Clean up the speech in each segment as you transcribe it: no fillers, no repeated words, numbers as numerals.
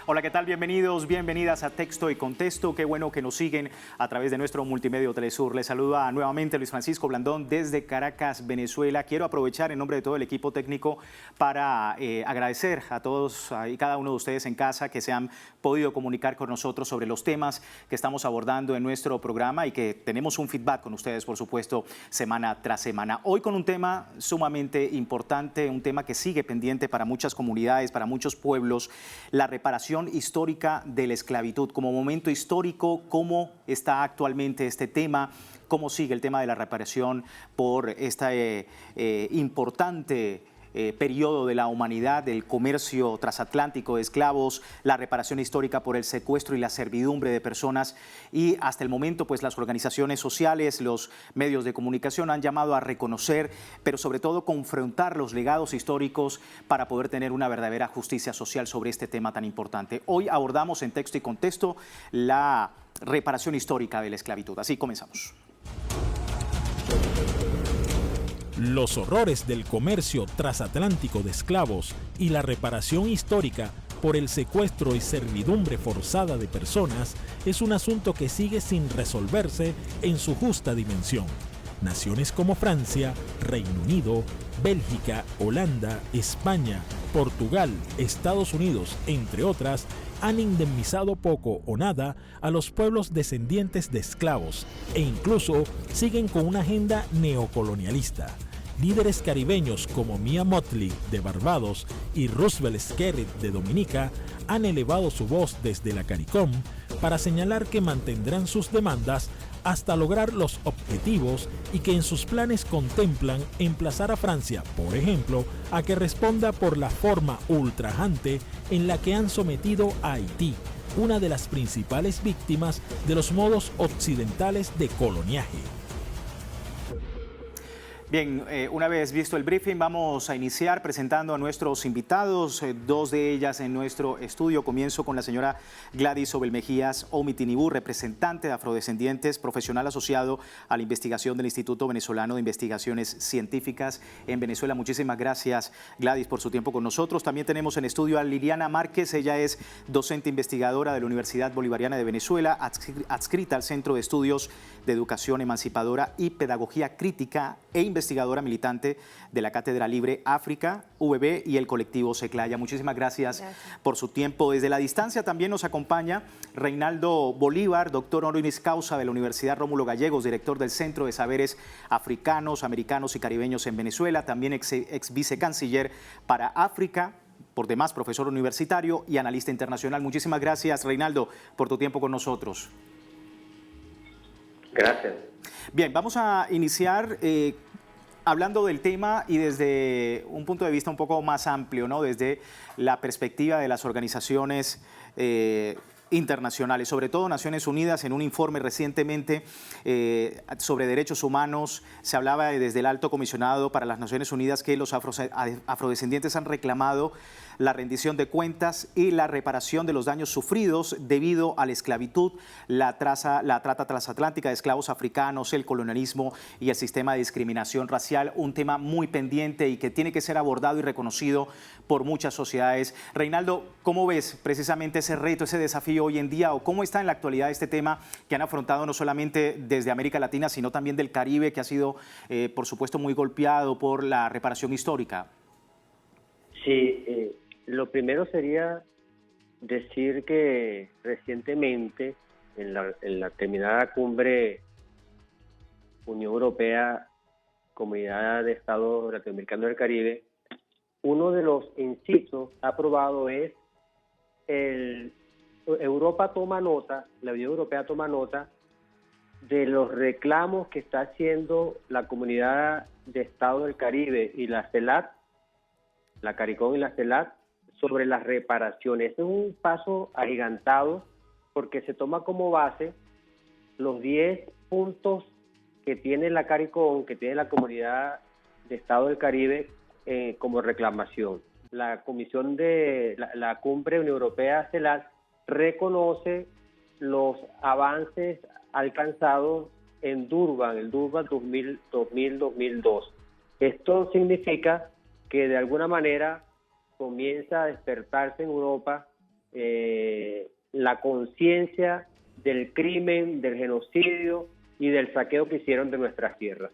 Hola, ¿qué tal? Bienvenidos, bienvenidas a Texto y Contexto. Qué bueno que nos siguen a través de nuestro multimedio Telesur. Les saluda nuevamente Luis Francisco Blandón desde Caracas, Venezuela. Quiero aprovechar en nombre de todo el equipo técnico para agradecer a todos y cada uno de ustedes en casa que se han podido comunicar con nosotros sobre los temas que estamos abordando en nuestro programa y que tenemos un feedback con ustedes, por supuesto, semana tras semana. Hoy con un tema sumamente importante, un tema que sigue pendiente para muchas comunidades, para muchos pueblos, la reparación histórica de la esclavitud. Como momento histórico, ¿cómo está actualmente este tema? ¿Cómo sigue el tema de la reparación por este importante periodo de la humanidad, del comercio transatlántico de esclavos, la reparación histórica por el secuestro y la servidumbre de personas? Y hasta el momento, pues las organizaciones sociales, los medios de comunicación han llamado a reconocer, pero sobre todo confrontar los legados históricos para poder tener una verdadera justicia social sobre este tema tan importante. Hoy abordamos en Texto y Contexto la reparación histórica de la esclavitud. Así comenzamos. Los horrores del comercio transatlántico de esclavos y la reparación histórica por el secuestro y servidumbre forzada de personas es un asunto que sigue sin resolverse en su justa dimensión. Naciones como Francia, Reino Unido, Bélgica, Holanda, España, Portugal, Estados Unidos, entre otras, han indemnizado poco o nada a los pueblos descendientes de esclavos e incluso siguen con una agenda neocolonialista. Líderes caribeños como Mia Mottley de Barbados y Roosevelt Skerrit de Dominica han elevado su voz desde la CARICOM para señalar que mantendrán sus demandas hasta lograr los objetivos y que en sus planes contemplan emplazar a Francia, por ejemplo, a que responda por la forma ultrajante en la que han sometido a Haití, una de las principales víctimas de los modos occidentales de coloniaje. Bien, una vez visto el briefing, vamos a iniciar presentando a nuestros invitados, dos de ellas en nuestro estudio. Comienzo con la señora Gladys Sobel Mejías Omitinibú, representante de afrodescendientes, profesional asociado a la investigación del Instituto Venezolano de Investigaciones Científicas en Venezuela. Muchísimas gracias, Gladys, por su tiempo con nosotros. También tenemos en estudio a Liliana Márquez. Ella es docente investigadora de la Universidad Bolivariana de Venezuela, adscrita al Centro de Estudios de Educación Emancipadora y Pedagogía Crítica e investigadora militante de la Cátedra Libre África, VB y el colectivo Seclaya. Muchísimas gracias por su tiempo. Desde la distancia también nos acompaña Reinaldo Bolívar, doctor honoris causa de la Universidad Rómulo Gallegos, director del Centro de Saberes Africanos, Americanos y Caribeños en Venezuela, también ex vicecanciller para África, por demás profesor universitario y analista internacional. Muchísimas gracias, Reinaldo, por tu tiempo con nosotros. Gracias. Bien, vamos a iniciar hablando del tema y desde un punto de vista un poco más amplio, ¿no? Desde la perspectiva de las organizaciones internacionales, sobre todo Naciones Unidas. En un informe recientemente sobre derechos humanos se hablaba desde el Alto Comisionado para las Naciones Unidas que los afrodescendientes han reclamado la rendición de cuentas y la reparación de los daños sufridos debido a la esclavitud, la trata transatlántica de esclavos africanos, el colonialismo y el sistema de discriminación racial, un tema muy pendiente y que tiene que ser abordado y reconocido por muchas sociedades. Reinaldo, ¿cómo ves precisamente ese reto, ese desafío hoy en día, o cómo está en la actualidad este tema que han afrontado no solamente desde América Latina, sino también del Caribe, que ha sido, por supuesto, muy golpeado por la reparación histórica? Sí, lo primero sería decir que recientemente en la terminada cumbre Unión Europea, Comunidad de Estados Latinoamericanos del Caribe, uno de los incisos aprobado es Europa toma nota, la Unión Europea toma nota de los reclamos que está haciendo la Comunidad de Estados del Caribe y la CELAC, la CARICOM y la CELAC, sobre las reparaciones. Este es un paso agigantado porque se toma como base los 10 puntos que tiene la CARICOM, que tiene la Comunidad de Estados del Caribe como reclamación. La Comisión de la Cumbre Unión Europea CELAC reconoce los avances alcanzados en Durban, el Durban 2000-2002. Esto significa que de alguna manera comienza a despertarse en Europa la conciencia del crimen, del genocidio y del saqueo que hicieron de nuestras tierras.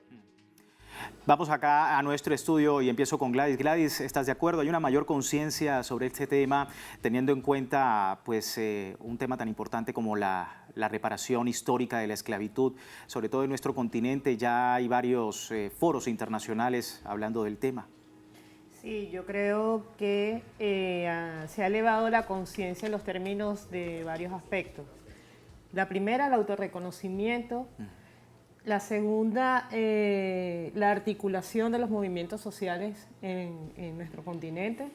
Vamos acá a nuestro estudio y empiezo con Gladys. Gladys, ¿estás de acuerdo? ¿Hay una mayor conciencia sobre este tema, teniendo en cuenta pues, un tema tan importante como la reparación histórica de la esclavitud? Sobre todo en nuestro continente ya hay varios foros internacionales hablando del tema. Sí, yo creo que se ha elevado la conciencia en los términos de varios aspectos. La primera, el autorreconocimiento. La segunda, la articulación de los movimientos sociales en nuestro continente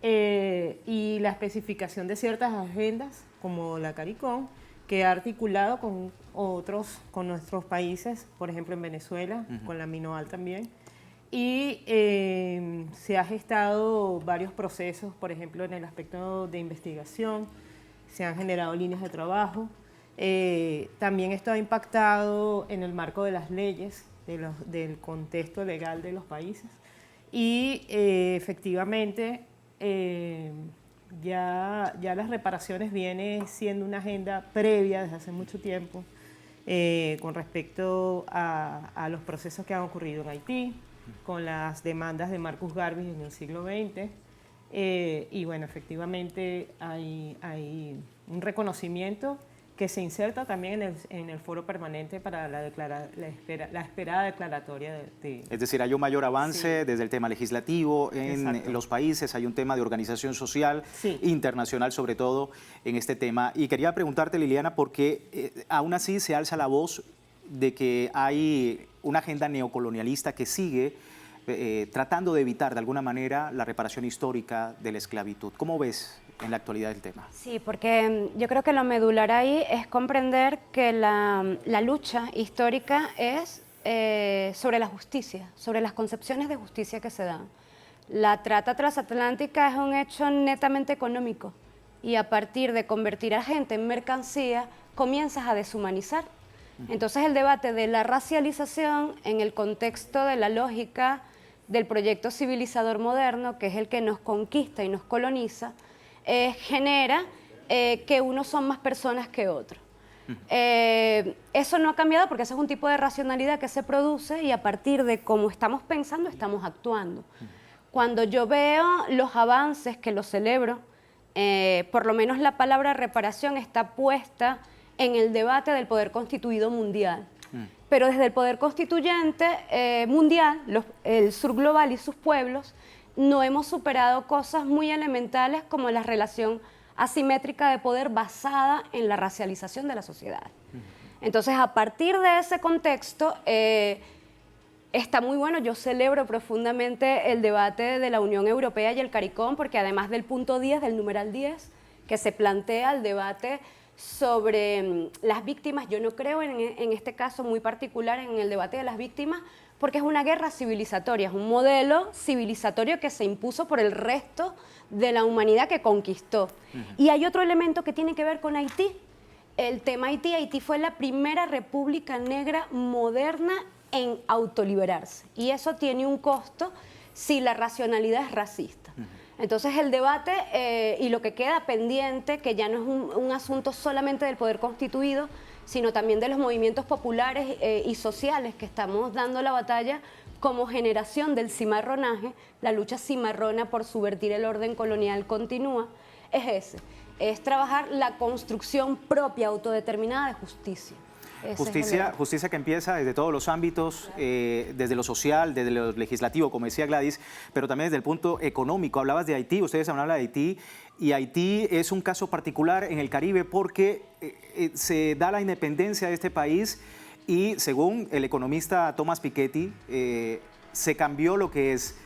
y la especificación de ciertas agendas, como la CARICOM, que ha articulado con nuestros países, por ejemplo en Venezuela, con la MINOAL también. Y se ha gestado varios procesos, por ejemplo en el aspecto de investigación, se han generado líneas de trabajo. También esto ha impactado en el marco de las leyes, del contexto legal de los países y efectivamente ya las reparaciones viene siendo una agenda previa desde hace mucho tiempo con respecto a los procesos que han ocurrido en Haití, con las demandas de Marcus Garvey en el siglo XX y bueno, efectivamente hay un reconocimiento que se inserta también en el foro permanente para la esperada declaratoria de... Es decir, hay un mayor avance Sí. desde el tema legislativo en Exacto. los países, hay un tema de organización social, Sí. internacional sobre todo, en este tema. Y quería preguntarte, Liliana, ¿por qué aún así se alza la voz de que hay una agenda neocolonialista que sigue tratando de evitar de alguna manera la reparación histórica de la esclavitud? ¿Cómo ves en la actualidad del tema? Sí, porque yo creo que lo medular ahí es comprender que la lucha histórica es sobre la justicia, sobre las concepciones de justicia que se dan. La trata transatlántica es un hecho netamente económico y a partir de convertir a gente en mercancía comienzas a deshumanizar. Entonces el debate de la racialización en el contexto de la lógica del proyecto civilizador moderno, que es el que nos conquista y nos coloniza, genera que unos son más personas que otros. Eso no ha cambiado porque ese es un tipo de racionalidad que se produce y a partir de cómo estamos pensando, estamos actuando. Cuando yo veo los avances, que los celebro, por lo menos la palabra reparación está puesta en el debate del poder constituido mundial. Pero desde el poder constituyente mundial, el sur global y sus pueblos, no hemos superado cosas muy elementales como la relación asimétrica de poder basada en la racialización de la sociedad. Entonces, a partir de ese contexto, está muy bueno. Yo celebro profundamente el debate de la Unión Europea y el CARICOM, porque además del punto 10, del numeral 10, que se plantea el debate sobre las víctimas, yo no creo en este caso muy particular en el debate de las víctimas, porque es una guerra civilizatoria, es un modelo civilizatorio que se impuso por el resto de la humanidad que conquistó. Y hay otro elemento que tiene que ver con Haití, el tema Haití. Haití fue la primera república negra moderna en autoliberarse y eso tiene un costo si la racionalidad es racista. Entonces el debate y lo que queda pendiente, que ya no es un asunto solamente del poder constituido, sino también de los movimientos populares y sociales que estamos dando la batalla como generación del cimarronaje, la lucha cimarrona por subvertir el orden colonial continúa, es trabajar la construcción propia, autodeterminada de justicia. Justicia que empieza desde todos los ámbitos, desde lo social, desde lo legislativo, como decía Gladys, pero también desde el punto económico. Hablabas de Haití, ustedes hablaban de Haití, y Haití es un caso particular en el Caribe porque se da la independencia de este país y, según el economista Thomas Piketty, se cambió lo que es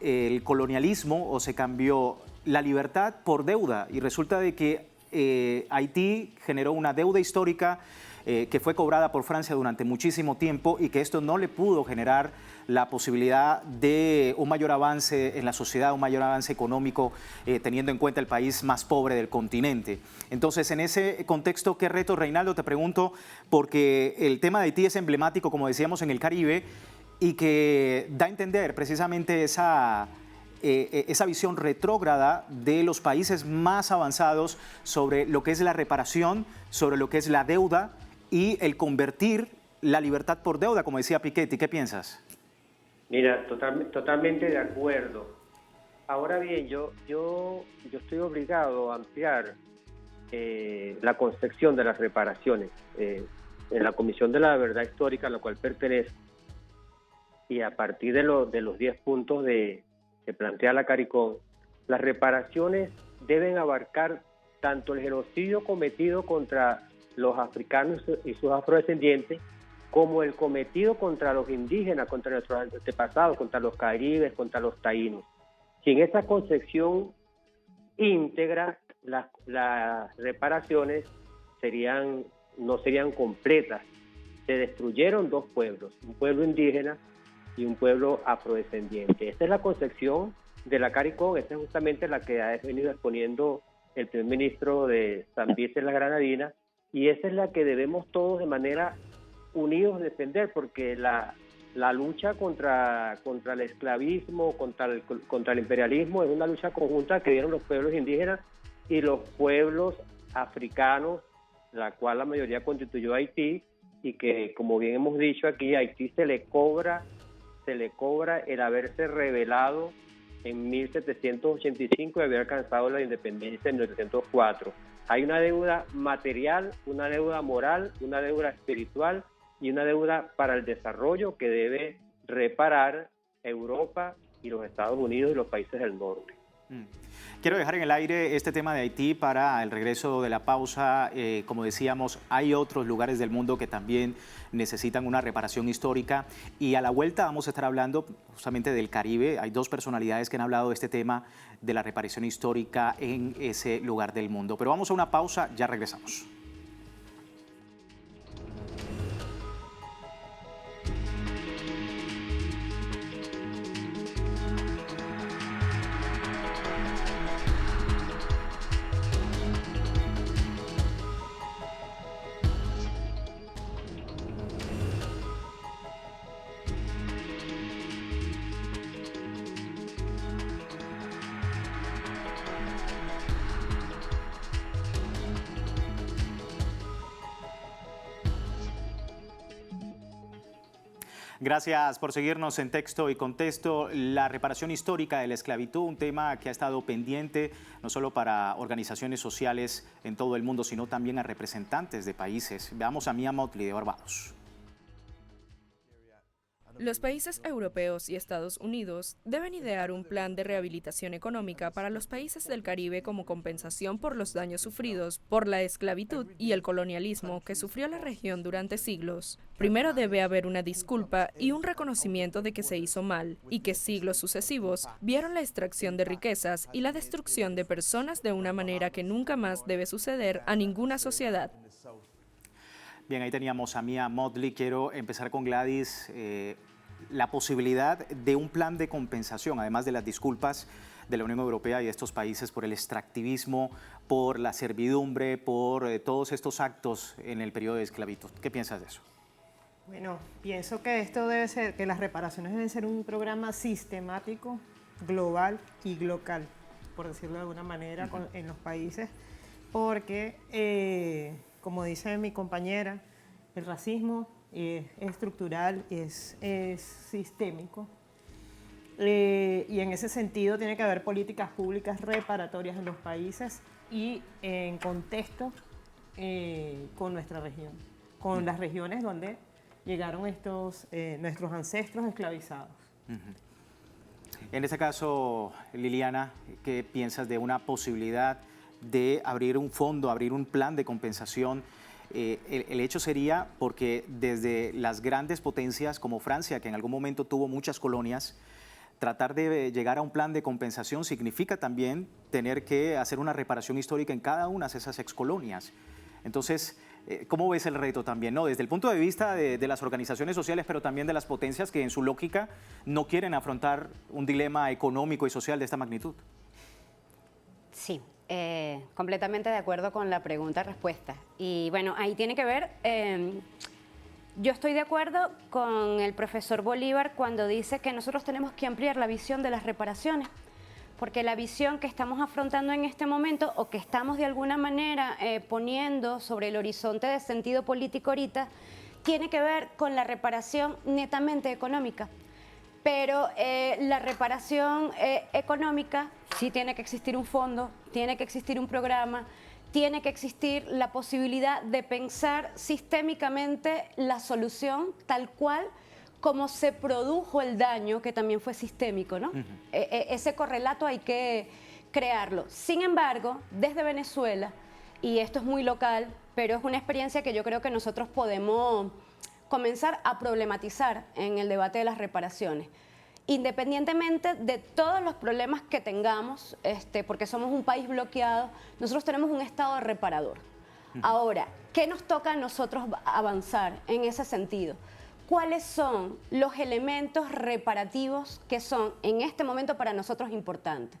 el colonialismo o se cambió la libertad por deuda, y resulta de que Haití generó una deuda histórica que fue cobrada por Francia durante muchísimo tiempo y que esto no le pudo generar la posibilidad de un mayor avance en la sociedad, un mayor avance económico, teniendo en cuenta el país más pobre del continente. Entonces, en ese contexto, ¿qué reto, Reinaldo? Te pregunto, porque el tema de Haití es emblemático, como decíamos, en el Caribe y que da a entender precisamente esa visión retrógrada de los países más avanzados sobre lo que es la reparación, sobre lo que es la deuda y el convertir la libertad por deuda, como decía Piketty. ¿Qué piensas? Mira, totalmente de acuerdo. Ahora bien, yo estoy obligado a ampliar la concepción de las reparaciones. En la Comisión de la Verdad Histórica, a la cual pertenezco, y a partir de los 10 puntos que plantea la CARICOM, las reparaciones deben abarcar tanto el genocidio cometido contra los africanos y sus afrodescendientes, como el cometido contra los indígenas, contra nuestros antepasados, contra los caribes, contra los taínos. Si en esa concepción íntegra, las reparaciones no serían completas. Se destruyeron dos pueblos, un pueblo indígena y un pueblo afrodescendiente. Esta es la concepción de la CARICOM, esta es justamente la que ha venido exponiendo el primer ministro de San Vicente las Granadinas, y esa es la que debemos todos de manera unidos defender, porque la lucha contra el esclavismo, contra el imperialismo, es una lucha conjunta que dieron los pueblos indígenas y los pueblos africanos, la cual la mayoría constituyó Haití, y que, como bien hemos dicho aquí, a Haití se le cobra el haberse rebelado en 1785 y haber alcanzado la independencia en 1904. Hay una deuda material, una deuda moral, una deuda espiritual y una deuda para el desarrollo que debe reparar Europa y los Estados Unidos y los países del norte. Quiero dejar en el aire este tema de Haití para el regreso de la pausa. Como decíamos, hay otros lugares del mundo que también necesitan una reparación histórica, y a la vuelta vamos a estar hablando justamente del Caribe. Hay dos personalidades que han hablado de este tema de la reparación histórica en ese lugar del mundo. Pero vamos a una pausa, ya regresamos. Gracias por seguirnos en Texto y Contexto. La reparación histórica de la esclavitud, un tema que ha estado pendiente no solo para organizaciones sociales en todo el mundo, sino también a representantes de países. Veamos a Mia Mottley de Barbados. Los países europeos y Estados Unidos deben idear un plan de rehabilitación económica para los países del Caribe como compensación por los daños sufridos por la esclavitud y el colonialismo que sufrió la región durante siglos. Primero debe haber una disculpa y un reconocimiento de que se hizo mal y que siglos sucesivos vieron la extracción de riquezas y la destrucción de personas de una manera que nunca más debe suceder a ninguna sociedad. Bien, ahí teníamos a Mia Mottley. Quiero empezar con Gladys. La posibilidad de un plan de compensación, además de las disculpas de la Unión Europea y de estos países por el extractivismo, por la servidumbre, por todos estos actos en el periodo de esclavitud. ¿Qué piensas de eso? Bueno, pienso que esto debe ser, que las reparaciones deben ser un programa sistemático, global y local, por decirlo de alguna manera, en los países, porque, como dice mi compañera, el racismo es estructural, es sistémico, y en ese sentido tiene que haber políticas públicas reparatorias en los países y en contexto con nuestra región, con las regiones donde llegaron nuestros ancestros esclavizados. En este caso, Liliana, ¿qué piensas de una posibilidad de abrir un fondo, abrir un plan de compensación? El hecho sería porque desde las grandes potencias como Francia, que en algún momento tuvo muchas colonias, tratar de llegar a un plan de compensación significa también tener que hacer una reparación histórica en cada una de esas excolonias. Entonces, ¿cómo ves el reto también, ¿no? Desde el punto de vista de las organizaciones sociales, pero también de las potencias que en su lógica no quieren afrontar un dilema económico y social de esta magnitud. Sí. Completamente de acuerdo con la pregunta-respuesta. Y bueno, ahí tiene que ver, yo estoy de acuerdo con el profesor Bolívar cuando dice que nosotros tenemos que ampliar la visión de las reparaciones, porque la visión que estamos afrontando en este momento o que estamos de alguna manera poniendo sobre el horizonte de sentido político ahorita tiene que ver con la reparación netamente económica. Pero la reparación económica sí tiene que existir un fondo, tiene que existir un programa, tiene que existir la posibilidad de pensar sistémicamente la solución tal cual como se produjo el daño, que también fue sistémico, ¿no? Ese correlato hay que crearlo. Sin embargo, desde Venezuela, y esto es muy local, pero es una experiencia que yo creo que nosotros podemos comenzar a problematizar en el debate de las reparaciones. Independientemente de todos los problemas que tengamos, porque somos un país bloqueado, nosotros tenemos un Estado reparador. Ahora, ¿qué nos toca a nosotros avanzar en ese sentido? ¿Cuáles son los elementos reparativos que son en este momento para nosotros importantes?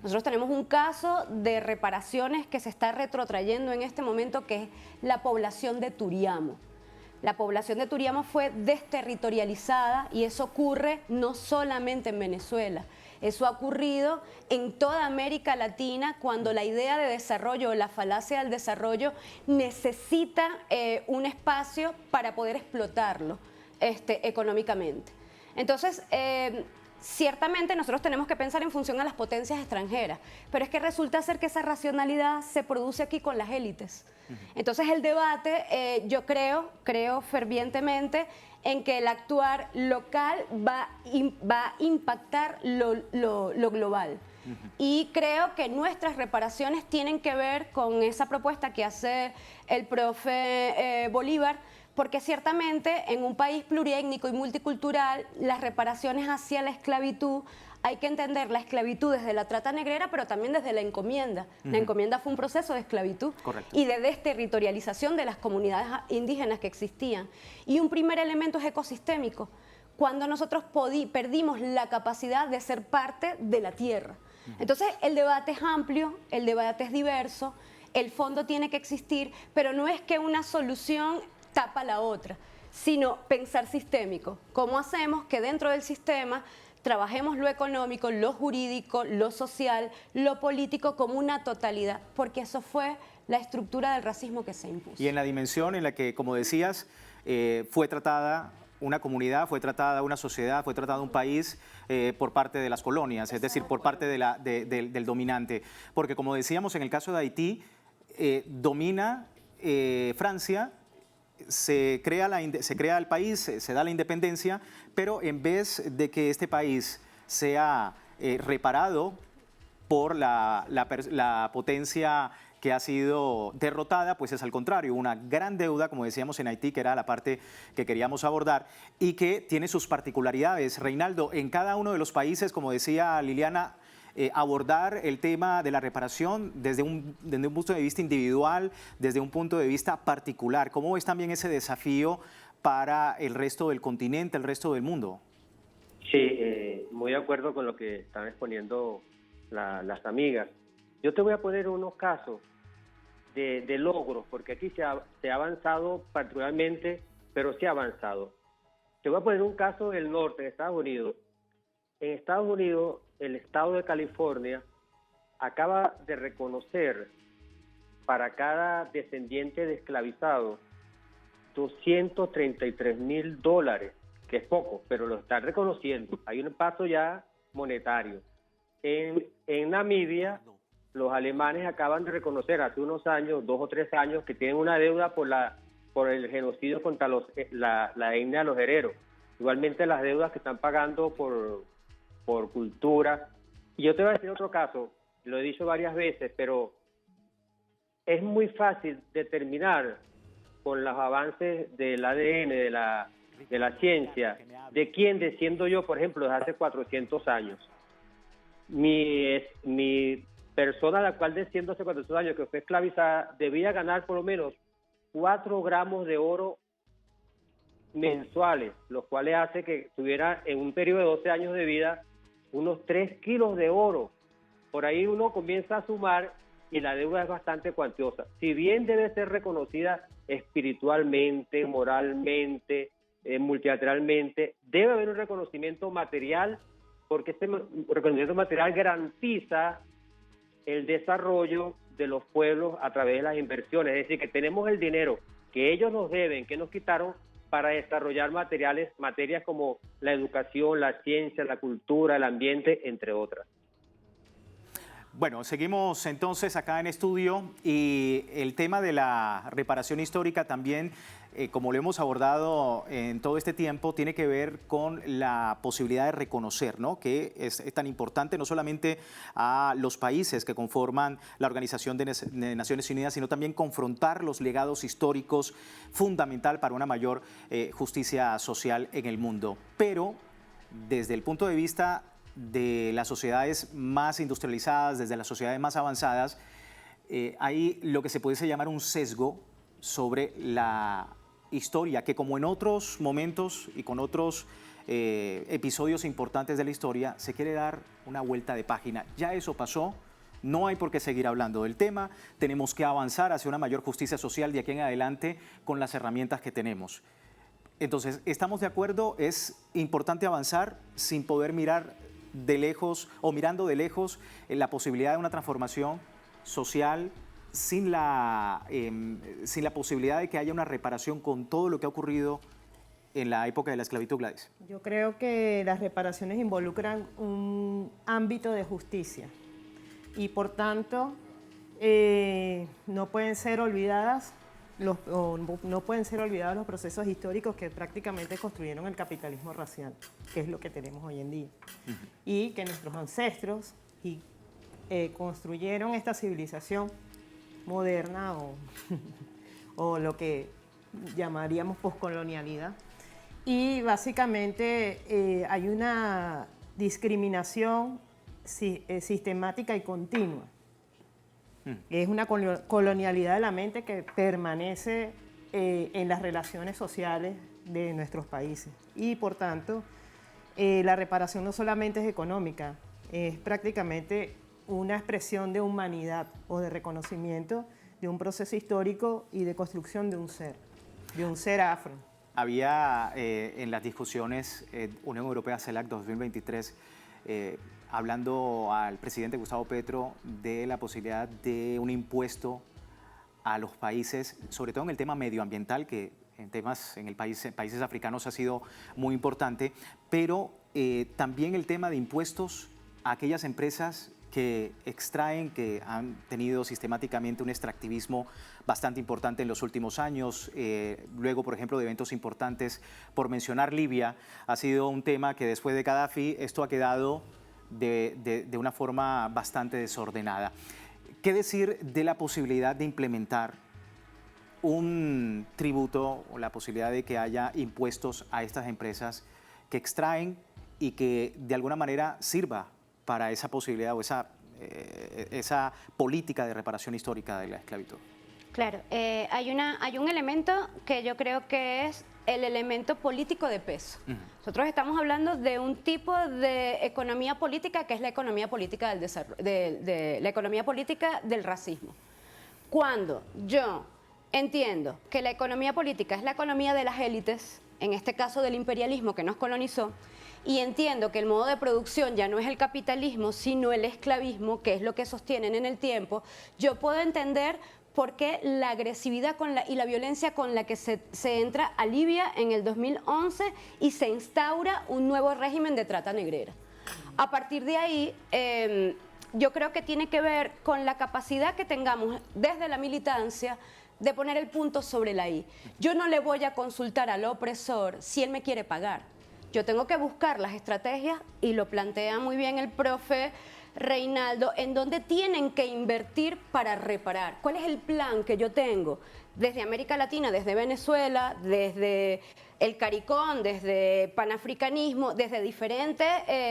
Nosotros tenemos un caso de reparaciones que se está retrotrayendo en este momento, que es la población de Turiamo. La población de Turiamo fue desterritorializada y eso ocurre no solamente en Venezuela. Eso ha ocurrido en toda América Latina cuando la idea de desarrollo o la falacia del desarrollo necesita un espacio para poder explotarlo económicamente. Entonces, ciertamente nosotros tenemos que pensar en función a las potencias extranjeras, pero es que resulta ser que esa racionalidad se produce aquí con las élites. Entonces el debate, yo creo fervientemente en que el actuar local va a impactar lo global. Y creo que nuestras reparaciones tienen que ver con esa propuesta que hace el profe Bolívar, porque ciertamente en un país pluriétnico y multicultural, las reparaciones hacia la esclavitud, hay que entender la esclavitud desde la trata negrera, pero también desde la encomienda. La encomienda fue un proceso de esclavitud. Correcto. Y de desterritorialización de las comunidades indígenas que existían. Y un primer elemento es ecosistémico, cuando nosotros perdimos la capacidad de ser parte de la tierra. Entonces el debate es amplio, el debate es diverso, el fondo tiene que existir, pero no es que una solución tapa la otra, sino pensar sistémico. ¿Cómo hacemos que dentro del sistema trabajemos lo económico, lo jurídico, lo social, lo político como una totalidad? Porque eso fue la estructura del racismo que se impuso. Y en la dimensión en la que, como decías, fue tratada una comunidad, fue tratada una sociedad, fue tratado un país por parte de las colonias, es decir, por parte del dominante. Porque, como decíamos, en el caso de Haití, domina Francia, se crea el país, se da la independencia, pero en vez de que este país sea reparado por la potencia que ha sido derrotada, pues es al contrario, una gran deuda, como decíamos en Haití, que era la parte que queríamos abordar y que tiene sus particularidades. Reinaldo, en cada uno de los países, como decía Liliana, abordar el tema de la reparación desde un punto de vista individual, desde un punto de vista particular. ¿Cómo ves también ese desafío para el resto del continente, el resto del mundo? Sí, muy de acuerdo con lo que están exponiendo las amigas. Yo te voy a poner unos casos de logros, porque aquí se ha avanzado particularmente, pero se ha avanzado. Te voy a poner un caso del norte de Estados Unidos. En Estados Unidos, el estado de California acaba de reconocer para cada descendiente de esclavizado $233,000, que es poco, pero lo están reconociendo. Hay un paso ya monetario. En Namibia, los alemanes acaban de reconocer hace unos años, 2 o 3 años, que tienen una deuda por el genocidio contra la etnia de los hereros. Igualmente las deudas que están pagando por cultura. Y yo te voy a decir otro caso, lo he dicho varias veces, pero es muy fácil determinar con los avances del ADN, de la ciencia, de quién desciendo yo, por ejemplo, desde hace 400 años. Mi persona a la cual desciendo hace 400 años, que fue esclavizada, debía ganar por lo menos 4 gramos de oro mensuales, lo cual hace que tuviera en un periodo de 12 años de vida unos 3 kilos de oro. Por ahí uno comienza a sumar y la deuda es bastante cuantiosa. Si bien debe ser reconocida espiritualmente, moralmente, multilateralmente, debe haber un reconocimiento material porque este reconocimiento material garantiza el desarrollo de los pueblos a través de las inversiones. Es decir, que tenemos el dinero que ellos nos deben, que nos quitaron, para desarrollar materias como la educación, la ciencia, la cultura, el ambiente, entre otras. Bueno, seguimos entonces acá en estudio y el tema de la reparación histórica también, como lo hemos abordado en todo este tiempo, tiene que ver con la posibilidad de reconocer, ¿no?, que es tan importante no solamente a los países que conforman la Organización de Naciones Unidas, sino también confrontar los legados históricos, fundamental para una mayor justicia social en el mundo. Pero desde el punto de vista de las sociedades más industrializadas, desde las sociedades más avanzadas, hay lo que se pudiese llamar un sesgo sobre la historia, que como en otros momentos y con otros episodios importantes de la historia, se quiere dar una vuelta de página. Ya eso pasó, no hay por qué seguir hablando del tema, tenemos que avanzar hacia una mayor justicia social de aquí en adelante con las herramientas que tenemos. Entonces, ¿estamos de acuerdo? Es importante avanzar sin poder mirar de lejos o mirando de lejos la posibilidad de una transformación social sin la posibilidad de que haya una reparación con todo lo que ha ocurrido en la época de la esclavitud, Gladys. Yo creo que las reparaciones involucran un ámbito de justicia y por tanto no pueden ser olvidados los procesos históricos que prácticamente construyeron el capitalismo racial, que es lo que tenemos hoy en día. Y que nuestros ancestros construyeron esta civilización moderna o lo que llamaríamos poscolonialidad. Y básicamente hay una discriminación sistemática y continua. Es una colonialidad de la mente que permanece en las relaciones sociales de nuestros países. Y por tanto, la reparación no solamente es económica, es prácticamente una expresión de humanidad o de reconocimiento de un proceso histórico y de construcción de un ser afro. Había en las discusiones Unión Europea CELAC 2023 hablando al presidente Gustavo Petro de la posibilidad de un impuesto a los países, sobre todo en el tema medioambiental, que en países africanos ha sido muy importante, pero también el tema de impuestos a aquellas empresas que extraen, que han tenido sistemáticamente un extractivismo bastante importante en los últimos años. Luego, por ejemplo, de eventos importantes, por mencionar Libia, ha sido un tema que después de Gaddafi esto ha quedado de una forma bastante desordenada. ¿Qué decir de la posibilidad de implementar un tributo o la posibilidad de que haya impuestos a estas empresas que extraen y que de alguna manera sirva para esa posibilidad o esa política de reparación histórica de la esclavitud? Claro, hay un elemento que yo creo que es el elemento político de peso. Nosotros estamos hablando de un tipo de economía política que es la economía política del desarrollo, la economía política del racismo. Cuando yo entiendo que la economía política es la economía de las élites, en este caso del imperialismo que nos colonizó, y entiendo que el modo de producción ya no es el capitalismo, sino el esclavismo, que es lo que sostienen en el tiempo, yo puedo entender por qué la agresividad y la violencia con la que se entra a Libia en el 2011 y se instaura un nuevo régimen de trata negrera. A partir de ahí, yo creo que tiene que ver con la capacidad que tengamos desde la militancia de poner el punto sobre la I. Yo no le voy a consultar al opresor si él me quiere pagar. Yo tengo que buscar las estrategias, y lo plantea muy bien el profe Reinaldo, en dónde tienen que invertir para reparar. ¿Cuál es el plan que yo tengo desde América Latina, desde Venezuela, desde el CARICOM, desde panafricanismo, desde diferentes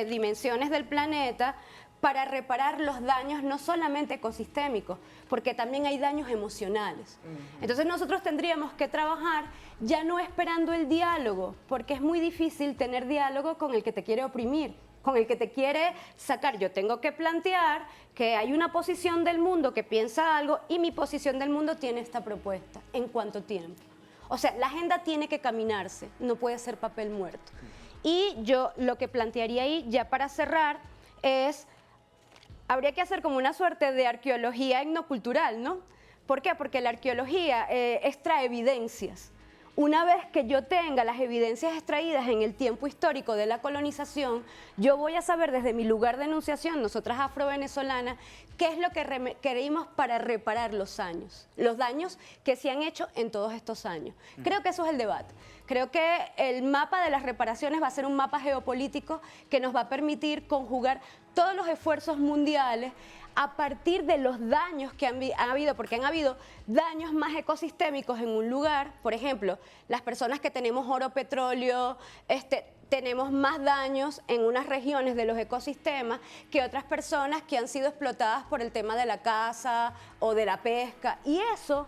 dimensiones del planeta, para reparar los daños no solamente ecosistémicos, porque también hay daños emocionales? Entonces nosotros tendríamos que trabajar ya no esperando el diálogo, porque es muy difícil tener diálogo con el que te quiere oprimir, con el que te quiere sacar. Yo tengo que plantear que hay una posición del mundo que piensa algo y mi posición del mundo tiene esta propuesta. ¿En cuánto tiempo? O sea, la agenda tiene que caminarse, no puede ser papel muerto. Y yo lo que plantearía ahí, ya para cerrar, es, habría que hacer como una suerte de arqueología etnocultural, ¿no? ¿Por qué? Porque la arqueología extrae evidencias. Una vez que yo tenga las evidencias extraídas en el tiempo histórico de la colonización, yo voy a saber desde mi lugar de enunciación, nosotras afro-venezolanas, qué es lo que requerimos para reparar los daños que se han hecho en todos estos años. Creo que eso es el debate. Creo que el mapa de las reparaciones va a ser un mapa geopolítico que nos va a permitir conjugar todos los esfuerzos mundiales a partir de los daños que han habido, porque han habido daños más ecosistémicos en un lugar. Por ejemplo, las personas que tenemos oro, petróleo, tenemos más daños en unas regiones de los ecosistemas que otras personas que han sido explotadas por el tema de la caza o de la pesca. Y eso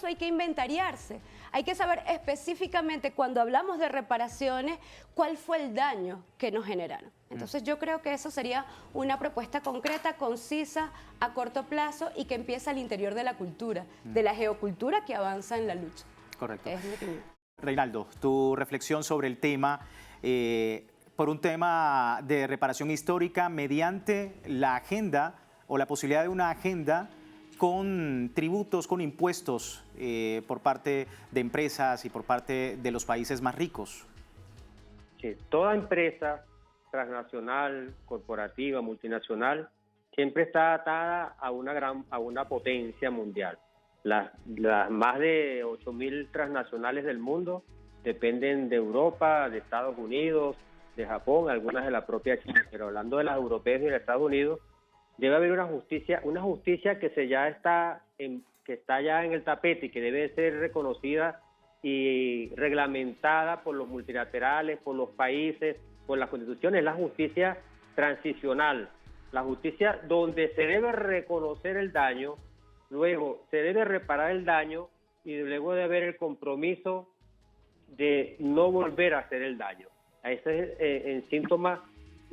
hay que inventariarse. Hay que saber específicamente, cuando hablamos de reparaciones, cuál fue el daño que nos generaron. Entonces yo creo que eso sería una propuesta concreta, concisa, a corto plazo y que empieza al interior de la cultura, de la geocultura que avanza en la lucha. Correcto. Es mi opinión. Reinaldo, tu reflexión sobre el tema, por un tema de reparación histórica mediante la agenda o la posibilidad de una agenda con tributos, con impuestos por parte de empresas y por parte de los países más ricos. Sí, toda empresa transnacional, corporativa, multinacional, siempre está atada a una potencia mundial. Las más de 8.000 transnacionales del mundo dependen de Europa, de Estados Unidos, de Japón, algunas de la propia China, pero hablando de las europeas y de Estados Unidos, debe haber una justicia que ya está en el tapete y que debe ser reconocida y reglamentada por los multilaterales, por los países, por las constituciones. La justicia transicional, la justicia donde se debe reconocer el daño, luego se debe reparar el daño y luego debe haber el compromiso de no volver a hacer el daño. Ese es el síntoma.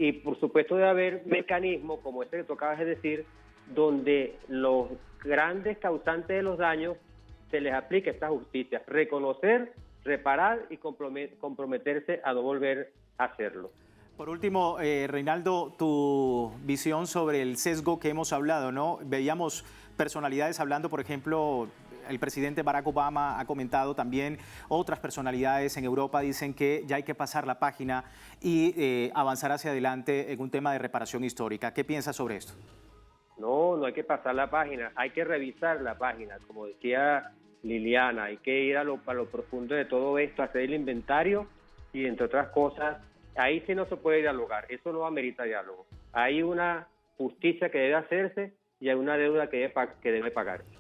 Y por supuesto debe haber mecanismos como este que tú acabas de decir, donde los grandes causantes de los daños se les aplique esta justicia. Reconocer, reparar y comprometerse a no volver a hacerlo. Por último, Reinaldo, tu visión sobre el sesgo que hemos hablado, ¿no? Veíamos personalidades hablando, por ejemplo, el presidente Barack Obama ha comentado también, otras personalidades en Europa dicen que ya hay que pasar la página y avanzar hacia adelante en un tema de reparación histórica. ¿Qué piensas sobre esto? No hay que pasar la página, hay que revisar la página. Como decía Liliana, hay que ir a lo profundo de todo esto, hacer el inventario y, entre otras cosas, ahí sí no se puede dialogar, eso no amerita diálogo. Hay una justicia que debe hacerse y hay una deuda que debe pagarse.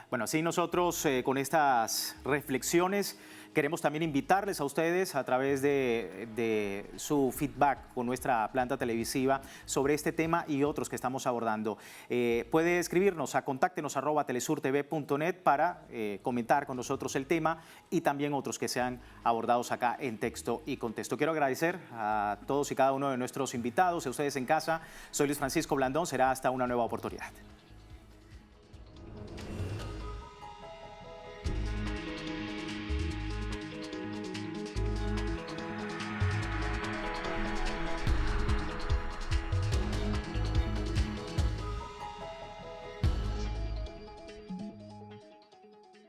Bueno, así nosotros con estas reflexiones queremos también invitarles a ustedes a través de su feedback con nuestra planta televisiva sobre este tema y otros que estamos abordando. Puede escribirnos a contáctenos@telesurtv.net para comentar con nosotros el tema y también otros que sean abordados acá en Texto y Contexto. Quiero agradecer a todos y cada uno de nuestros invitados, a ustedes en casa. Soy Luis Francisco Blandón, será hasta una nueva oportunidad.